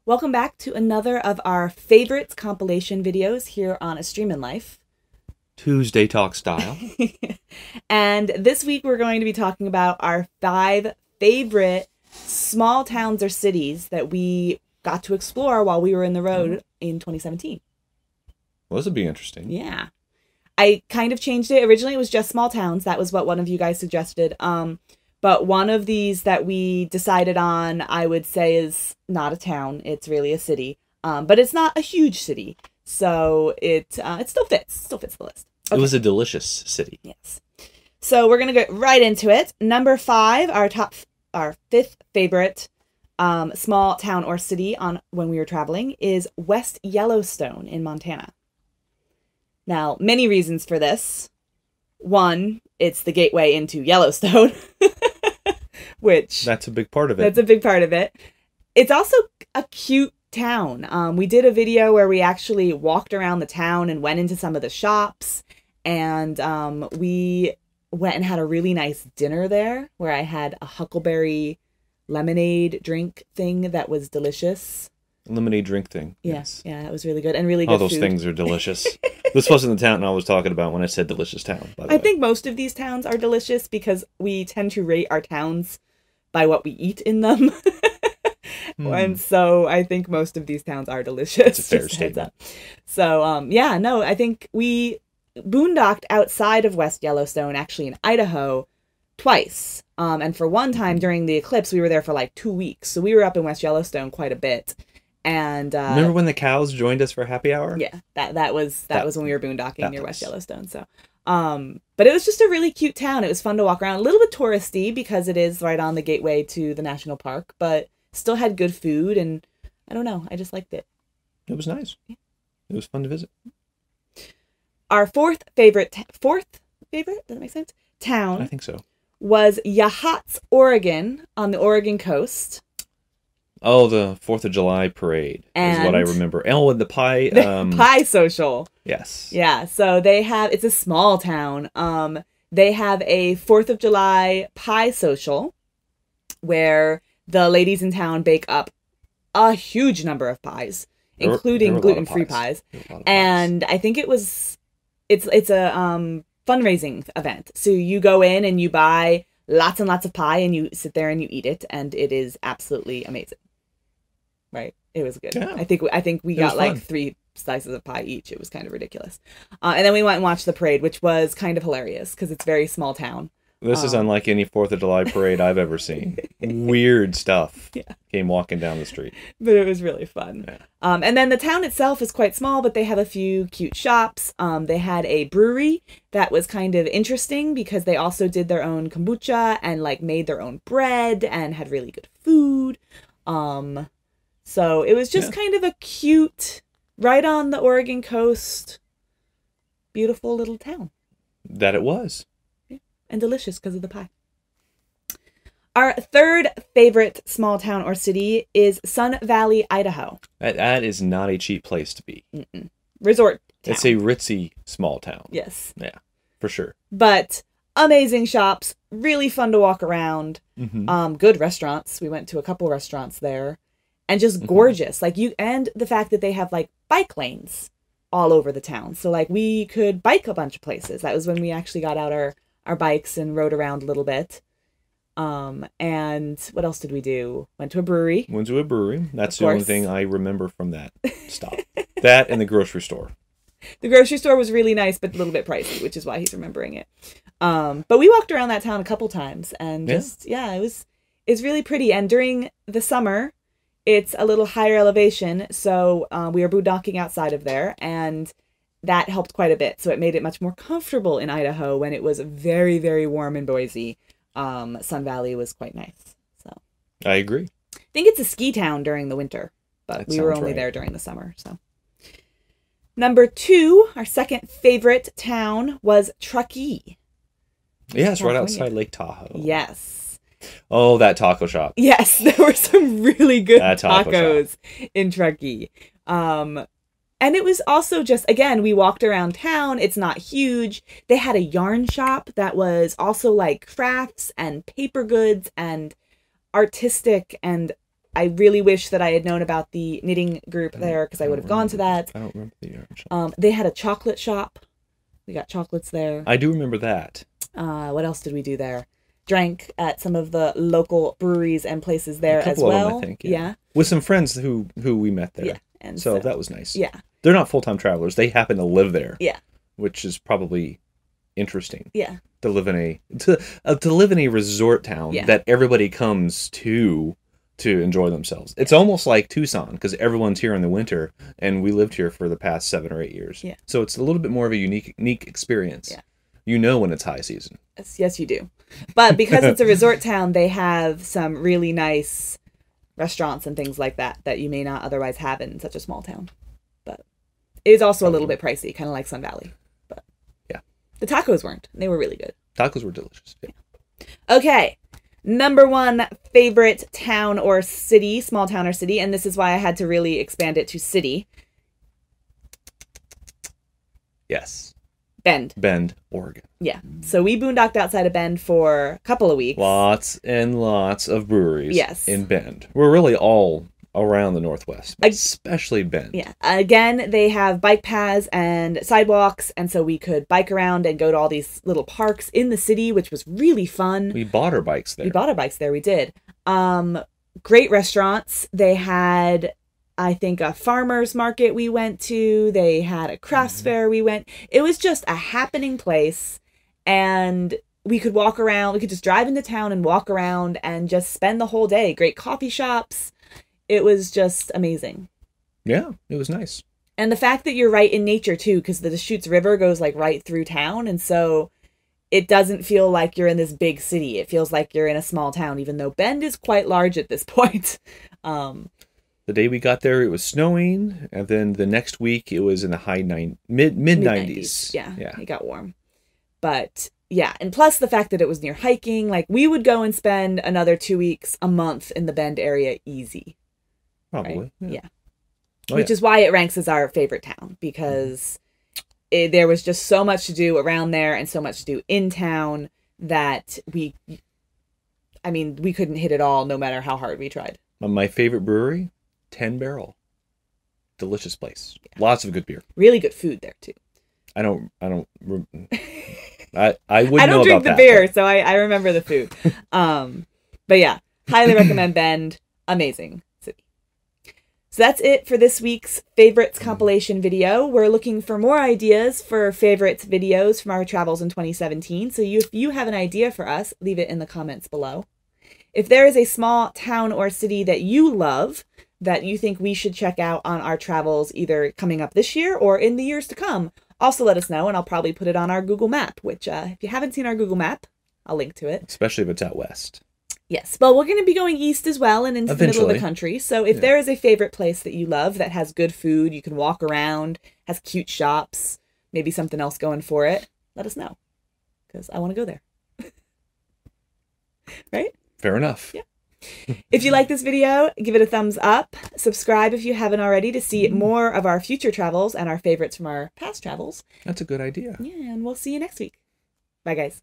Welcome back to another of our favorites compilation videos here on A Stream in Life. Tuesday talk style. And this week we're going to be talking about our 5 favorite small towns or cities that we got to explore while we were in the road in 2017. Well, this would be interesting. Yeah. I kind of changed it. Originally it was just small towns. That was what one of you guys suggested. But one of these that we decided on, I would say, is not a town. It's really a city. But it's not a huge city. So it still fits. Still fits the list. Okay. It was a delicious city. Yes. So we're going to get right into it. Number 5, our 5th favorite small town or city on when we were traveling is West Yellowstone in Montana. Now, many reasons for this. One, it's the gateway into Yellowstone. Which that's a big part of it. That's a big part of it. It's also a cute town. We did a video where we actually walked around the town and went into some of the shops, and we went and had a really nice dinner there where I had a huckleberry lemonade drink thing that was delicious. Lemonade drink thing. Yes. Yeah, it was really good and really good. All those food. things are delicious. This wasn't the town I was talking about when I said delicious town, by the way. I think most of these towns are delicious because we tend to rate our towns by what we eat in them. And so I think most of these towns are delicious. It's a fair statement. So, yeah, no, I think we boondocked outside of West Yellowstone, actually in Idaho, twice. And for one time during the eclipse, we were there for like 2 weeks. So we were up in West Yellowstone quite a bit. And remember when the cows joined us for happy hour? Yeah, that was when we were boondocking near West Yellowstone. So, but it was just a really cute town. It was fun to walk around. A little bit touristy because it is right on the gateway to the national park, but still had good food, and I don't know, I just liked it. It was nice. Yeah. It was fun to visit. Our fourth favorite, does that make sense? Town. I think so. Was Yachats, Oregon, on the Oregon coast. Oh, the 4th of July parade is what I remember. Oh, and the pie... pie social. Yes. Yeah, so it's a small town. They have a 4th of July pie social where the ladies in town bake up a huge number of pies, including gluten-free pies. And I think it's a fundraising event. So you go in and you buy lots and lots of pie and you sit there and you eat it, and it is absolutely amazing. Right? It was good. Yeah. I think we got like 3 slices of pie each. It was kind of ridiculous. And then we went and watched the parade, which was kind of hilarious because it's a very small town. This is unlike any 4th of July parade I've ever seen. Weird stuff came walking down the street. But it was really fun. Yeah. And then the town itself is quite small, but they have a few cute shops. They had a brewery that was kind of interesting because they also did their own kombucha and like made their own bread and had really good food. So it was just kind of a cute, right on the Oregon coast, beautiful little town. That it was. And delicious because of the pie. Our 3rd favorite small town or city is Sun Valley, Idaho. That is not a cheap place to be. Resort town. It's a ritzy small town. Yes. Yeah, for sure. But amazing shops, really fun to walk around. Good restaurants. We went to a couple restaurants there. And just gorgeous. And the fact that they have like bike lanes all over the town. So like we could bike a bunch of places. That was when we actually got out our bikes and rode around a little bit. And what else did we do? Went to a brewery. That's the only thing I remember from that stop. That and the grocery store. The grocery store was really nice, but a little bit pricey, which is why he's remembering it. But we walked around that town a couple times and it's really pretty. And during the summer, it's a little higher elevation. So we were boondocking outside of there, and that helped quite a bit. So it made it much more comfortable in Idaho when it was very, very warm in Boise. Sun Valley was quite nice. So I agree. I think it's a ski town during the winter, but we were only there during the summer. So number 2, our 2nd favorite town was Truckee. Yes, right outside Lake Tahoe. Yes. Oh, that taco shop. Yes, there were some really good tacos in Truckee. And it was also just, again, we walked around town. It's not huge. They had a yarn shop that was also like crafts and paper goods and artistic and I really wish that I had known about the knitting group there because I would have gone to that. I don't remember the yarn shop. They had a chocolate shop. We got chocolates there. I do remember that. What else did we do there? Drank at some of the local breweries and places there as well. A couple of them, I think. Yeah. With some friends who we met there. Yeah. And so that was nice. Yeah. They're not full-time travelers. They happen to live there. Yeah. Which is probably interesting. Yeah. To live in a resort town that everybody comes to enjoy themselves. It's almost like Tucson because everyone's here in the winter, and we lived here for the past 7 or 8 years. Yeah. So it's a little bit more of a unique experience. Yeah. You know when it's high season. Yes, you do. But because it's a resort town, they have some really nice restaurants and things like that you may not otherwise have in such a small town. But it is also a little bit pricey, kind of like Sun Valley. But yeah, the tacos weren't. They were really good. Tacos were delicious. Yeah. Okay. Number 1 favorite town or city, small town or city, and this is why I had to really expand it to city. Yes. Bend, Oregon. Yeah. So we boondocked outside of Bend for a couple of weeks. Lots and lots of breweries. Yes. In Bend. We're really all around the Northwest, but especially Bend. Yeah. Again, they have bike paths and sidewalks, and so we could bike around and go to all these little parks in the city, which was really fun. We bought our bikes there. We did. Great restaurants. They had, I think, a farmer's market we went to. They had a crafts fair we went. It was just a happening place, and we could walk around. We could just drive into town and walk around and just spend the whole day. Great coffee shops. It was just amazing. Yeah, it was nice. And the fact that you're right in nature, too, because the Deschutes River goes, like, right through town, and so it doesn't feel like you're in this big city. It feels like you're in a small town, even though Bend is quite large at this point. The day we got there, it was snowing, and then the next week, it was in the mid-90s. Yeah, it got warm. But, yeah, and plus the fact that it was near hiking, like, we would go and spend another 2 weeks, a month in the Bend area easy. Probably. Right? Yeah. Which is why it ranks as our favorite town, because there was just so much to do around there and so much to do in town that we couldn't hit it all no matter how hard we tried. My favorite brewery, 10 Barrel. Delicious place. Yeah. Lots of good beer. Really good food there too. I wouldn't I don't drink the beer, so I remember the food. But yeah, highly recommend Bend. Amazing city. So that's it for this week's favorites compilation video. We're looking for more ideas for favorites videos from our travels in 2017. So if you have an idea for us, leave it in the comments below. If there is a small town or city that you love that you think we should check out on our travels, either coming up this year or in the years to come, also let us know, and I'll probably put it on our Google Map, which if you haven't seen our Google Map, I'll link to it. Especially if it's out west. Yes, but we're going to be going east as well and into the middle of the country. So if there is a favorite place that you love that has good food, you can walk around, has cute shops, maybe something else going for it, let us know, because I want to go there. Right? Fair enough. Yeah. If you like this video, give it a thumbs up. Subscribe if you haven't already to see more of our future travels and our favorites from our past travels. That's a good idea. Yeah, and we'll see you next week. Bye, guys.